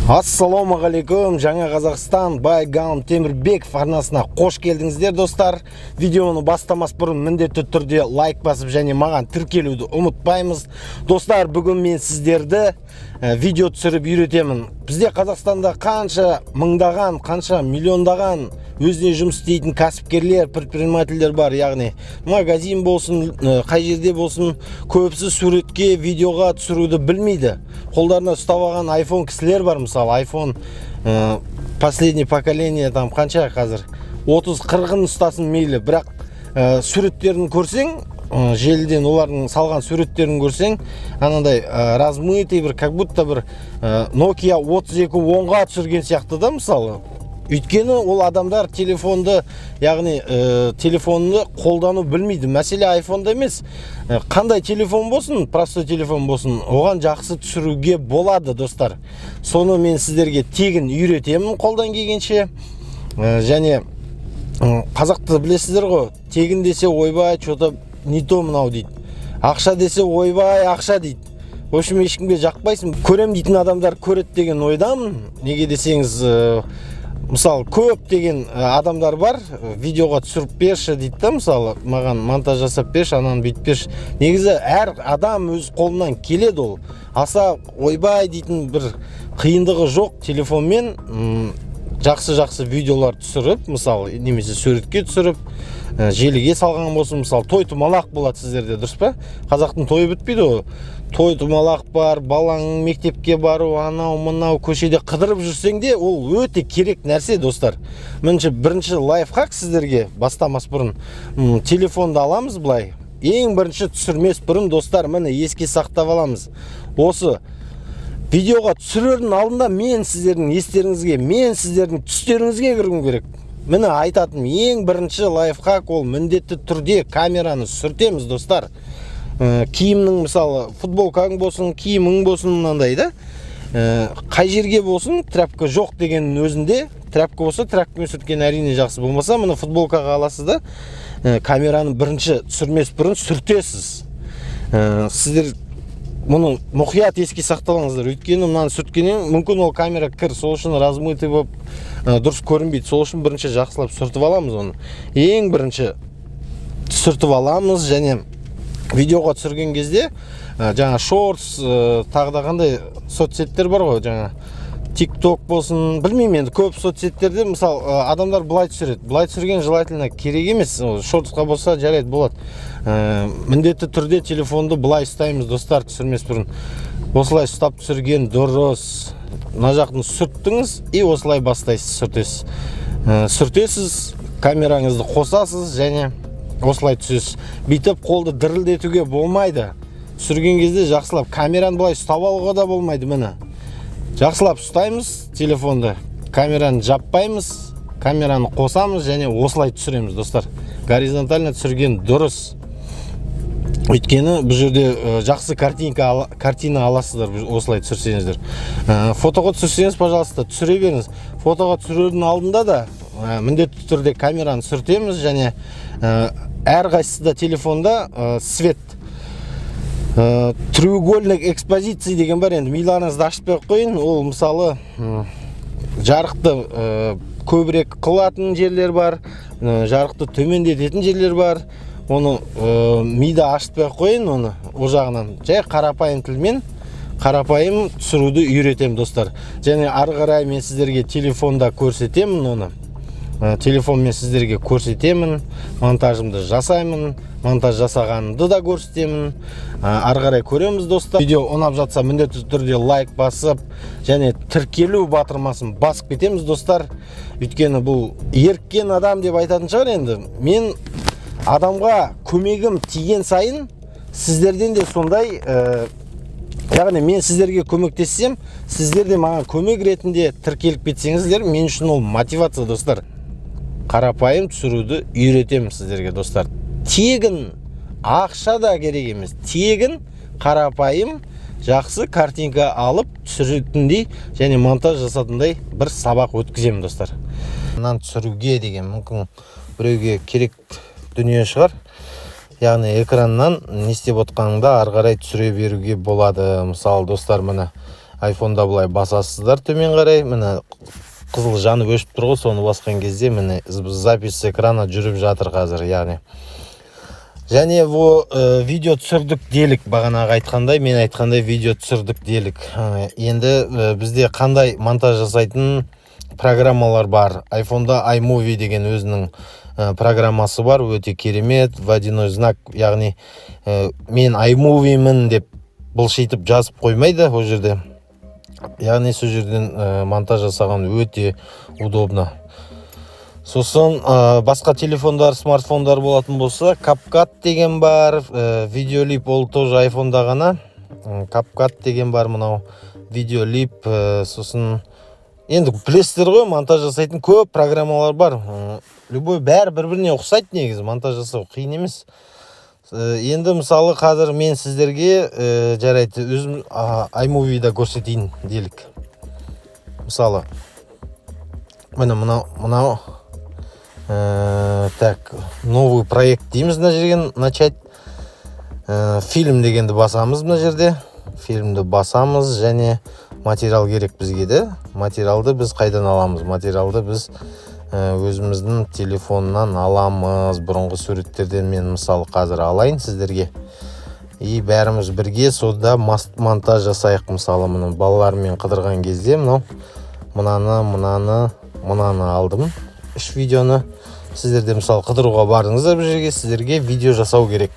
Ассалаумағалейкум, жаңа Қазақстан Байгам Темірбеков арнасына қош келдіңіздер достар. Видеоны бастамас бұрын міндетті түрде лайк басып және маған тіркелуді ұмытпаймыз. Достар, бүгін мен сіздерді видео түсіріп үйретемін. Бізде Қазақстанда қанша мыңдаған, қанша миллиондаған өзіне жұмыс істейтін кәсіпкерлер, предпринимательдер бар, яғни магазин болсын, қай жерде болсын, көбісі суретке, видеоға түсіруді білмейді. Қолдарына ұстап алған iPhone кісілер бар, мысалы iPhone последний поколение, там қанша қазір 30-40 ұстасын мейлі, бірақ суреттерін көрсең, желіден олардың салған суреттерін көрсең, анандай размытый бір, как будто бір Nokia 3210-ға түсірген сияқты да, мысалы. Өйткені ол адамдар телефонды, яғни телефонды қолдану білмейді. Мәселе айфонда емес, қандай телефон болсын, простой телефон болсын, оған жақсы түсіруге болады, достар. Соны мен сіздерге тегін үйретемін қолдан келгенше. Және қазақты білесіздер ғой, тегін десе ойбай, что-то не то мынау дейді. Ақша десе ойбай, ақша дейді. В общем, ешкімге жақпайсың. Көрем дейтін адамдар көреді деген ойдамын. Неге десеңіз, мысалы, көп деген адамдар бар, видеоға түсіріп берші дейді да, мысалы, маған монтаж жасап берші, ананы бүйтіп берші. Негізі әр адам өз қолынан келеді ол. Аса ойбай дейтін бір қиындығы жоқ, телефонмен жақсы видеолар түсіріп, мысалы, немесе суретке түсіріп, желіге салған болсын, мысалы, той тумалақ болады сіздерде, дұрыс па? Қазақтың тойы бітпейді ғой. Той тумалақ бар, балаң мектепке бару, анау мынау көшеде қыдырып жүрсең де, ол өте керек нәрсе, достар. Бірінші лайфхак сіздерге бастамас бұрын телефонды аламыз былай. Ең бірінші түсірмес бұрын, достар, міне еске сақтап аламыз. Осы видеоға түсірердің алдында мен сіздердің естеріңізге, мен сіздердің түстеріңізге кіргім керек. Міне айтатын ең бірінші лайфхак ол міндетті түрде камераны сүртеміз, достар. Киімнің, мысалы, футболкаң болсын, киімің болсын, мынандай да. Қай жерге болсын, тряпка жоқ дегеннің өзінде, тряпка болса, тряпкамен сүрткен әрине жақсы, болмаса, мына футболкаға аласыз да, камераны бірінші түсірмес бұрын сүртесіз. Сіздер мұны мұқият еске сақталыңыздар. Өйткені мынаны сүрткеннен мүмкін ол камера кір, сол үшін размытый болып дұрыс көрінбейді. Сол үшін бірінші жақсылап сүртіп аламыз оны. Ең бірінші сүртіп аламыз, және видеоға түсірген кезде жаңа шортс, тағы да қандай соцсеттер бар ғой, жаңа TikTok болсын, білмеймін енді, көп соцсеттерде мысалы адамдар былай түсіреді. Былай түсірген желательно керек емес, шортсқа болса жарайды болады. Міндетті түрде телефонды былай ұстаймыз, достар, түсірмес бұрын. Осылай ұстап түсірген дұрыс. Мына жақтың сүрттіңіз и осылай бастайсыз, сүртесіз. Сүртесіз, камераңызды қосасыз және осылай түсесіз. Бүйтіп қолды дірілдетуге болмайды. Түсірген кезде жақсылап камераны былай ұстап алуға да болмайды, міне. Жақсылап ұстаймыз телефонды, камераны жаппаймыз, камераны қосамыз және осылай түсіреміз, достар. Горизонтально түсірген дұрыс. Өйткені бұл жерде жақсы картина аласыздар, осылай түсірсеңіздер. Фотоға түсірсеңіз, пожалуйста, түсіре беріңіз. Фотоға түсірердің алдында да міндетті түрде камераны сүртеміз және әр қайсысында телефонда свет, треугольник экспозиции деген бар, енді миларыңызды ашып қойын. Ол мысалы жарықты көбірек қылатын жерлер бар, жарықты төмендететін жерлер бар. Оны мида ашып қойын, оны о жағынан жай қарапайым тілмен қарапайым түсіруді үйретем, достар. Және ары қарай мен сіздерге телефонда көрсетемін оны. Телефонмен сіздерге көрсетемін, монтажымды жасаймын, монтаж жасағанды да көрсетемін. Ары қарай көреміз, достар. Видео ұнап жатса міндетті түрде лайк басып, және тіркелу батырмасын басып кетеміз, достар. Өйткені бұл еріккен адам деп айтатын шығар енді. Мен адамға көмегім тиген сайын сіздерден де сондай, яғни мен сіздерге көмектессем, сіздер де маған көмек ретінде тіркеліп кетсеңіздер, мен үшін ол мотивация, достар. Қарапайым түсіруді үйретемін сіздерге, достар. Тегін, ақша да керек емес. Тегін, қарапайым, жақсы картинка алып түсіретіндей және монтаж жасатындай бір сабақ өткіземін, достар. Мынаны түсіруге деген мүмкін біреуге керек дүние шығар. Яғни экраннан не істеп отқаныңда ары қарай түсіре беруге болады. Мысалы, достар, міне айфонда былай басасыздар төмен қарай, міне қызыл жанып өшіп тұр ғой, соны басқан кезде міне запись экрана жүріп жатыр қазір, яғни. Және видео түсірдік делік, бағанағы айтқандай, мен айтқандай видео түсірдік делік. Енді бізде қандай монтаж жасайтын программалар бар. Айфонда iMovie деген өзінің программасы бар, өте керемет, водяной знак, яғни мен iMovie-мін деп бұлшитып жазып қоймайды ол жерде. Яғни сол жерден монтаж жасаған өте удобно. Сосын басқа телефондар, смартфондар болатын болса, CapCut деген бар, Videolip, ол тоже айфонда ғана. CapCut деген бар, мынау Videolip, сосын енді білесіздер ғой, монтаж жасайтын көп программалар бар. Любой бәрі бір-біріне ұқсайды, негізі монтаж жасау қиын емес. Енді мысалы қазір мен сіздерге жарайды өзім iMovie-да көрсетейін делік. Мысалы мынау так, новый проект дейміз мына жерден начать. Фильм дегенді басамыз мына жерде. Фильмді басамыз, және материал керек бізге де. Материалды біз қайдан аламыз? Материалды біз өзіміздің телефоннан аламыз. Бұрынғы суреттерден мен мысалы қазір алайын сіздерге. И бәріміз бірге сода монтаж жасайық. Мысалы мұны балалармен қыдырған кезде мынаны алдым. Үш видеоны сіздерде мысалы қыдыруға бардыңыздар бір жерге, сіздерге видео жасау керек.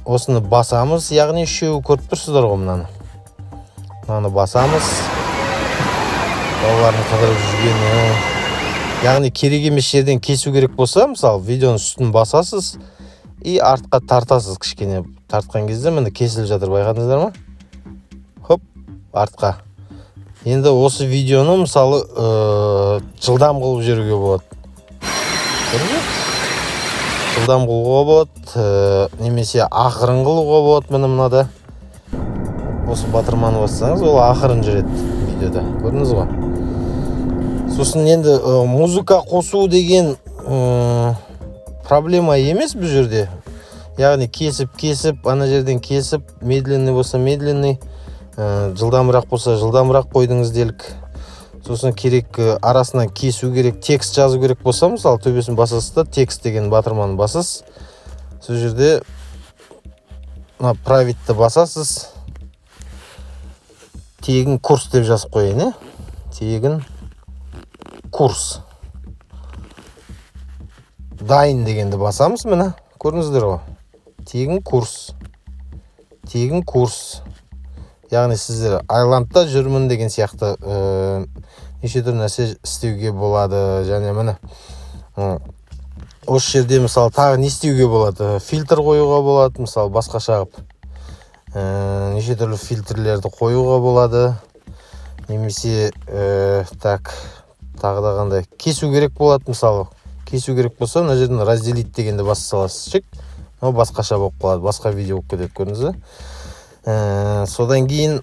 Осыны басамыз, яғни үшеуі көріп тұрсыздар ғой мынаны. Мынаны басамыз. Балалардың қыдырып жүргені. Яғни керек емес жерден кесу керек болса, мысалы видеоның үстін басасыз и артқа тартасыз, кішкене тартқан кезде міне кесіліп жатыр, байқадыңыздар ма? Хоп, артқа. Енді осы видеоны мысалы жылдам қылып жіберуге болады. Жылдам қылуға болады, немесе ақырын қылуға болады. Міне мынада осы батырманы бассаңыз, ол ақырын жүреді видеода. Көрдіңіз ғой? Сосын енді музыка қосу деген проблема емес бұл жерде. Яғни кесіп, ана жерден кесіп, медленный болса медленный, жылдамырақ болса жылдамырақ қойдыңыз делік. Сосын керек арасынан кесу керек, текст жазу керек болса, мысалы төбесін басасыз да, текст деген батырманы басасыз. Сол жерде правитті басасыз. Тегін курс деп жазып қойын, тегін курс. Дайын дегенді басамыз, міне, көрдіңіздер ғой. Тегін курс. Яғни сіздер айландта жүрмін деген сияқты неше түрлі нәрсе істеуге болады. Және міне осы жерде мысалы тағы не істеуге болады? Фильтр қоюға болады, мысалы басқаша қылып. Неше түрлі фильтрлерді қоюға болады. Немесе тағы да қандай кесу керек болады, мысалы. Кесу керек болса, мына жерден разделить дегенді баса саласыз, шек. Ол басқаша болып қалады, басқа видео болып кетеді, көрдіңіз бе? Содан кейін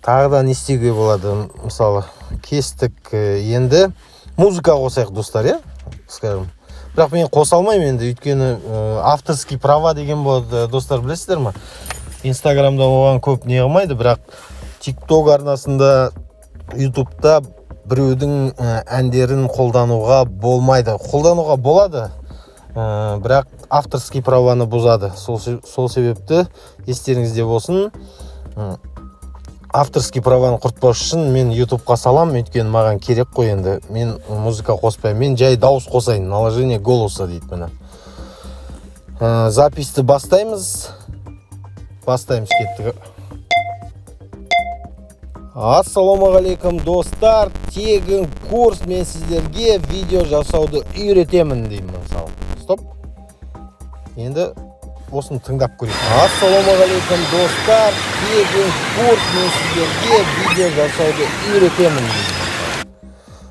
тағы да не істеуге болады? Мысалы, кестік. Енді музыка қосайық, достар, скажем. Бірақ мен қоса алмаймын енді, өйткені авторский права деген болады, достар, білесіздер ма? Инстаграмда оған көп не қылмайды, бірақ TikTok арнасында, YouTube'да біреудің әндерін қолдануға болмайды. Қолдануға болады, бірақ авторский праваны бұзады. Сол себепті естеріңізде болсын, авторский праваны құртпаушы үшін мен YouTube'қа салам, өйткені маған керек қой енді. Мен музыка қоспаймын, мен жай дауыс қосайын, наложение голоса дейді міне. Записьті бастаймыз кеттік. Ассалаумағалейкум, достар, тегін курс, мен сіздерге видео жасауды үйретемін деймін, мысалы. Стоп. Енді осыны тыңдап көрейік. Ассалаумағалейкум, достар, тегін курс, мен сіздерге видео жасауды үйретемін деймін.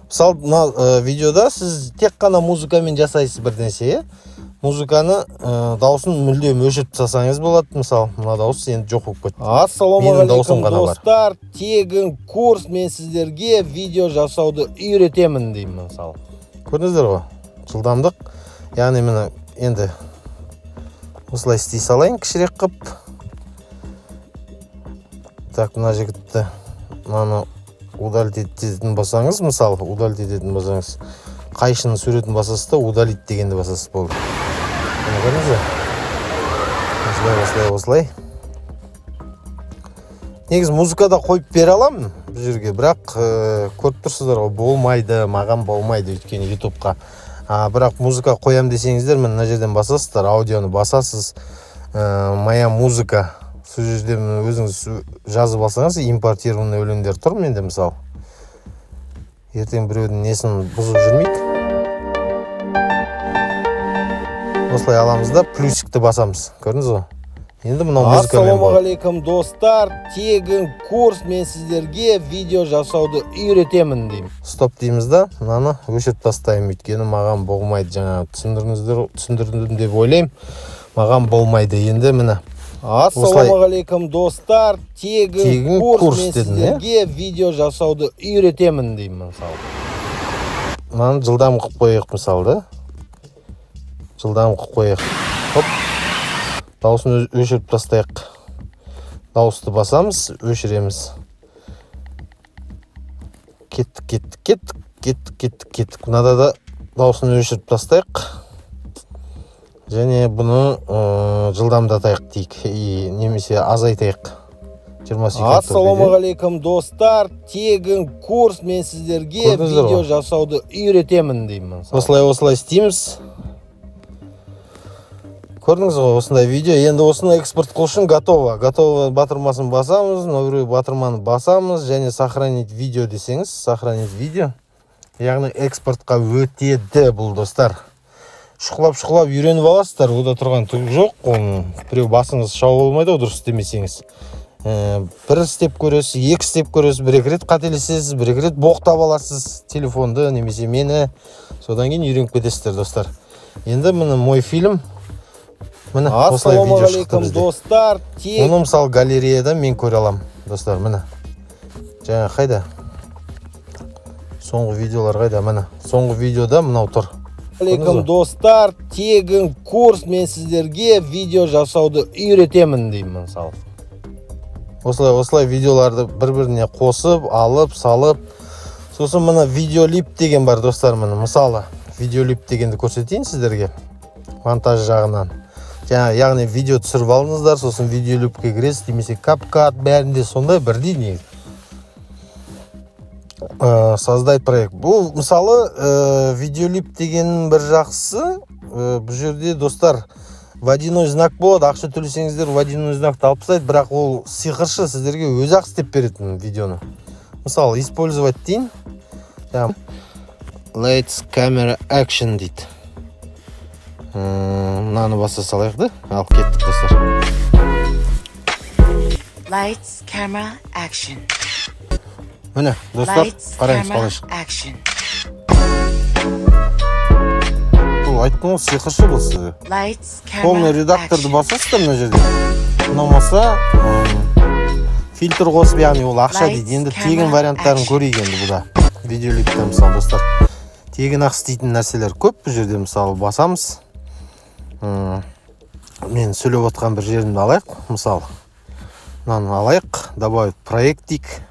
Мысалы, мына видеода сіз тек қана музыкамен жасайсыз бір нәрсе, музыканы дауысын мүлдем өшіріп тастасаңыз болады. Мысалы, мына дауыс енді жоқ болып кетті. Ассалаумағалейкум, достар, тегін курс, мен сіздерге видео жасауды үйретемін деймін, мысалы. Көрдіңіздер ғой? Жылдамдық. Яғни мені енді осылай істей салайын, кішірек қып. Так, мына жігітті мынаны удалить ететін басаңыз, мысалы удалить ететін басаңыз, қайшының суретін басасыз да удалить дегенді басасыз болды. Бұны көріңіз. Осылай. Негіз музыкада қойып бере аламын бұл жерге, бірақ көріп тұрсыздар ғой, болмайды, маған болмайды өйткені ютубқа. Бірақ музыка қоям десеңіздер, мына жерден басасыздар, аудионы басасыз, моя музыка. Сол жерде өзіңіз жазып алсаңыз, импортированный өлеңдер тұр менде мысалы. Ертең біреудің несін бұзып жүрмейік. Осылай аламыз да плюсикті басамыз. Көрдіңіз ғой? Енді мынау музыкамен болады. Ассалаумағалейкум достар, тегін курс, мен сіздерге видео жасауды үйретемін деймін. Стоп дейміз да, мынаны өшіріп тастаймын, өйткені маған болмайды. Жаңа түсіндірдім деп ойлаймын. Маған болмайды. Енді міне. Ассалаумағалейкум достар, тегін курс, мен сіздерге видео жасауды үйретемін деймін мысалы. Мынаны жылдам қылып қояйық мысалы да. Жылдам қылып қояйық. Хоп. Дауысын өшіріп тастайық. Дауысты басамыз, өшіреміз. Кеттік. Мынада да дауысын өшіріп тастайық. Және бұны жылдамдатайық дейік. Немесе азайтайық. 20 секунд. Ассалаумағалейкум достар, тегін курс, мен сіздерге видео жасауды үйретемін деймін. Осылай істейміз. Көрдіңіз ғой, осындай видео. Енді осыны экспорт қыл үшін готово. Готово батырмасын басамыз, новый батырманы басамыз, және сохранить видео десеңіз, сохранить видео. Яғни экспортқа өтеді бұл достар. Шұқылап үйреніп аласыздар, ода тұрған түк жоқ. Біреу басыңыз шау болмайды, дұрыс істемесеңіз. Бір істеп көресіз, екі істеп көресіз, бір-екі рет қателесесіз, бір-екі рет боқтап аласыз телефонды, немесе мені. Содан кейін үйреніп кетесіздер достар. Енді міне мой фильм. Міне осылай видео шықты бізде. Оны мысалы галереяда мен көре алам достар. Міне жаңа қайда соңғы видеолар қайда? Міне соңғы видеода мынау тұр. Ассалаумағалейкум достар, тегін курс, мен сіздерге видео жасауды үйретемін деймін мысалы. Осылай видеоларды бір-біріне қосып, алып, салып. Сосын мына видеолип деген бар достар. Міне мысалы видеолип дегенді көрсетейін сіздерге монтаж жағынан. Яғни видео түсіріп алыңыздар, сосын видеолипке кіресіз, немесе CapCut, бәрінде сондай бірдей негіз. Создать проект. Бұл мысалы видеолип деген бір жақсы. Бұл жерде достар водяной знак болады. Ақша төлесеңіздер водяной знакты алып тастайды, бірақ ол сиқыршы, сіздерге өзі ақ істеп беретін видеоны. Мысалы использовать дейін. Lights, camera, action дейді. Мынаны баса салайық да. Ал кеттік достар. Lights, camera, action. Міне достар, қараймыз қалайшы. Бұл айттым ғой, сиқыршы бұл сізге. Полный редакторды басасыз да мына жерде. Ұнамаса фильтр қосып, яғни ол ақша дейді. Енді тегін варианттарын көрейік енді бұда. Видеолипте мысалы достар. Тегін ақ істейтін нәрселер көп бұл жерде. Мысалы басамыз. Мен сөйлеп отқан бір жерімді алайық. Мысалы мынаны алайық, добавить проект дейік.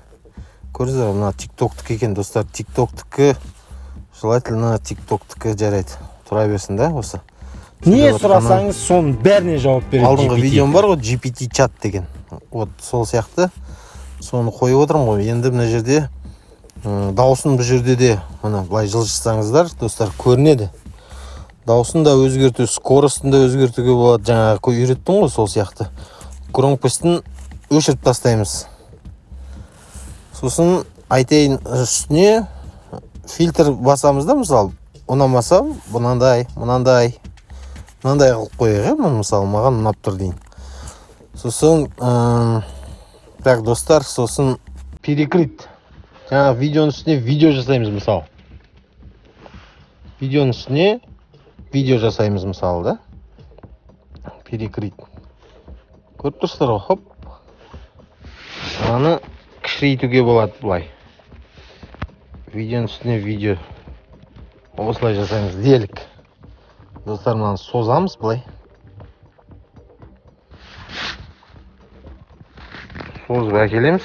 Көрдіңіздер, мына тиктоктікі екен достар. Тиктоктікі желательно тиктоктікі жарайды. Тұра берсін да осы. Не сұрасаңыз, соның бәріне жауап береді. Алдыңғы видеом бар ғой, GPT чат деген. Вот сол сияқты. Соны қойып отырмын ғой. Енді мына жерде дауысын бұл жерде де мына былай жылжытсаңыздар, достар, көрінеді. Дауысын да өзгерту, скоростын да өзгертуге болады. Жаңағы үйреттім ғой, сол сияқты. Громкостін өшіріп тастаймыз. Сосын айтайын үстіне фильтр басамыз да, мысалы, ұнамаса мынандай қылып қояйық, мысалы, маған ұнап тұр дейін. Сосын так достар, сосын перекрыть. Жаңа видеоның үстіне видео жасаймыз, мысалы. Видеоның үстіне видео жасаймыз, мысалы, да? Перекрыть. Көріп тұрсыздар ғой, хоп. Аны кішірейтуге болады бұлай. Видеоның үстіне видео. Осылай жасаймыз, делік. Достар, мынаны созамыз бұлай. созып әкелеміз.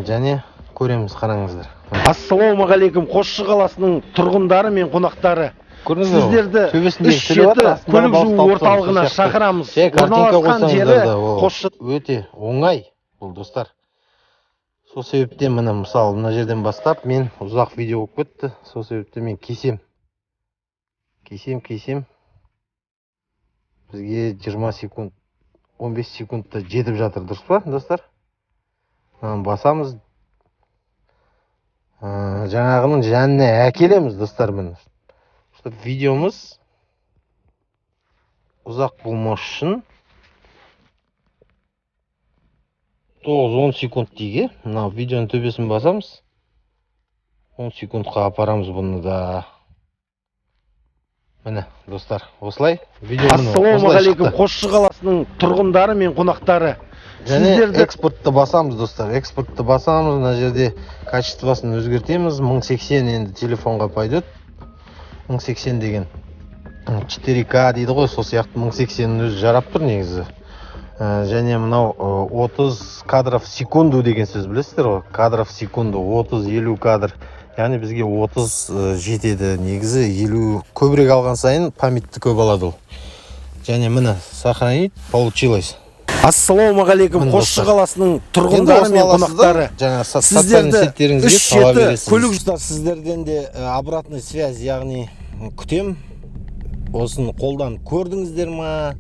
Және көреміз, қараңыздар. Ассалаумағалейкум, Қосшы қаласының тұрғындары мен қонақтары. Көрдіңіздер ме? Сіздерді Төбесінде 3-7 көлік жуу орталығына шақырамыз. Орналасқан жері Қосшы. Өте оңай бұл достар. Сол себептен міне мысалы мына жерден бастап мен ұзақ видео болып кетті. Сол себептен мен кесем. Бізге 20 секунд, 15 секундта жетіп жатыр, дұрыс па, достар? Басамыз. Жаңағының жанына әкелеміз, достар, міне. Чтобы видеомыз ұзақ болмас үшін 9-10 секунд дейге. Мына видеоның төбесін басамыз. 10 секундқа апарамыз бұны да. Міне, достар, осылай. Ассалаумағалейкум, Қосшы қаласының тұрғындары мен қонақтары. Және экспортты басамыз, достар. Экспортты басамыз. Мына жерде качествосын өзгертеміз. 1080 енді телефонға пойдет. 1080 деген 4К дейді ғой, сол сияқты 1080 өзі жарап тұр негізі. Және мынау 30 кадров в секунду деген сөз білесіздер ғой. Кадров в секунду, 30-50 кадр. Яғни бізге 30 жетеді. Негізі 50 көбірек алған сайын памятті көп алады ол. Және міне сохранить получилось. Ассалаумағалейкум, Қосшы қаласының тұрғындары мен қонақтары. Сіздерді 3-7 көлік жустар, сіздерден де обратный связь, яғни күтем. Осын қолдан көрдіңіздер ма?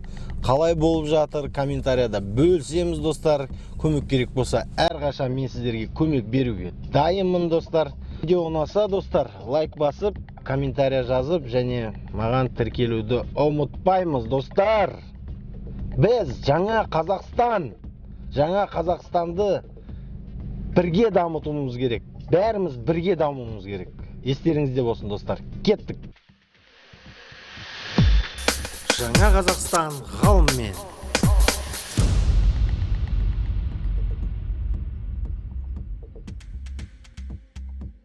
Қалай болып жатыр? Комментарияда бөлсеміз, достар. Көмек керек болса, әрқашан мен сіздерге көмек беруге дайынмын, достар. Видео ұнаса, достар, лайк басып, комментария жазып, және маған тіркелуді ұмытпаймыз, достар. Біз жаңа Қазақстанды бірге дамытуымыз керек. Бәріміз бірге дамуымыз керек. Естеріңізде болсын, достар. Кеттік. Жаңа Қазақстан ғалыммен.